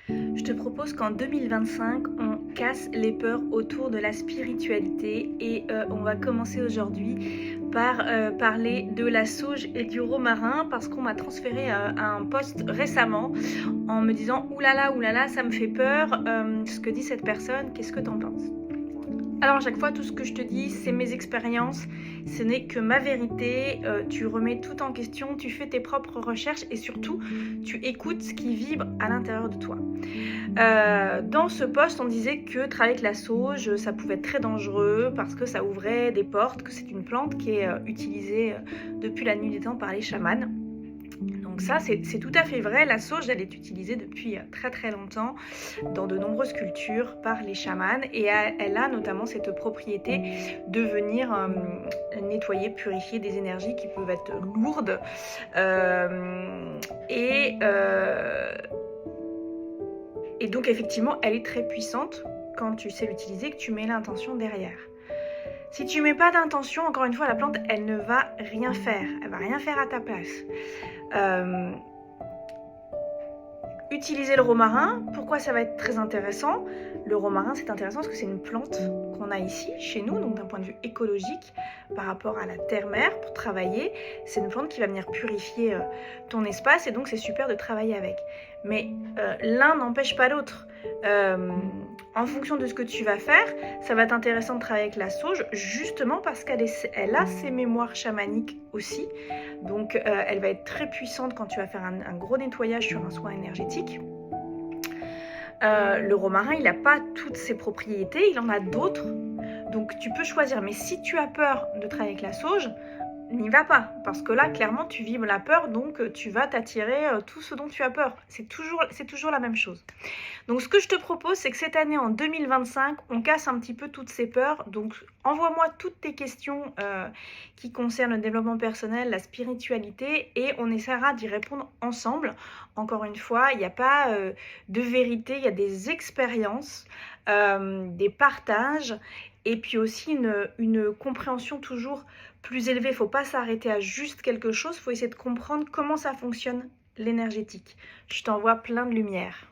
Je te propose qu'en 2025, on casse les peurs autour de la spiritualité et on va commencer aujourd'hui par parler de la sauge et du romarin parce qu'on m'a transféré un post récemment en me disant oulala, ça me fait peur, ce que dit cette personne, qu'est-ce que t'en penses? Alors à chaque fois, tout ce que je te dis, c'est mes expériences, ce n'est que ma vérité, tu remets tout en question, tu fais tes propres recherches et surtout, tu écoutes ce qui vibre à l'intérieur de toi. Dans ce post, on disait que travailler avec la sauge, ça pouvait être très dangereux parce que ça ouvrait des portes, que c'est une plante qui est utilisée depuis la nuit des temps par les chamans. Donc ça, c'est tout à fait vrai. La sauge, elle est utilisée depuis très très longtemps dans de nombreuses cultures par les chamans et elle a notamment cette propriété de venir nettoyer, purifier des énergies qui peuvent être lourdes et donc effectivement, elle est très puissante quand tu sais l'utiliser, que tu mets l'intention derrière. Si tu mets pas d'intention, encore une fois, la plante, elle ne va rien faire. Elle va rien faire à ta place. Utiliser le romarin, pourquoi ça va être très intéressant? Le romarin, c'est intéressant parce que c'est une plante qu'on a ici, chez nous, donc d'un point de vue écologique, par rapport à la terre-mère, pour travailler. C'est une plante qui va venir purifier ton espace et donc c'est super de travailler avec. Mais l'un n'empêche pas l'autre. En fonction de ce que tu vas faire, ça va être intéressant de travailler avec la sauge, justement parce qu'elle a ses mémoires chamaniques aussi. Donc elle va être très puissante quand tu vas faire un gros nettoyage sur un soin énergétique. Le romarin, il n'a pas toutes ses propriétés, il en a d'autres. Donc tu peux choisir. Mais si tu as peur de travailler avec la sauge, n'y va pas, parce que là, clairement, tu vibres la peur, donc tu vas t'attirer tout ce dont tu as peur. C'est toujours la même chose. Donc, ce que je te propose, c'est que cette année, en 2025, on casse un petit peu toutes ces peurs. Donc, envoie-moi toutes tes questions qui concernent le développement personnel, la spiritualité, et on essaiera d'y répondre ensemble. Encore une fois, il n'y a pas de vérité, il y a des expériences, des partages, et puis aussi une compréhension toujours plus élevée. Il ne faut pas s'arrêter à juste quelque chose, il faut essayer de comprendre comment ça fonctionne l'énergétique. Je t'envoie plein de lumière.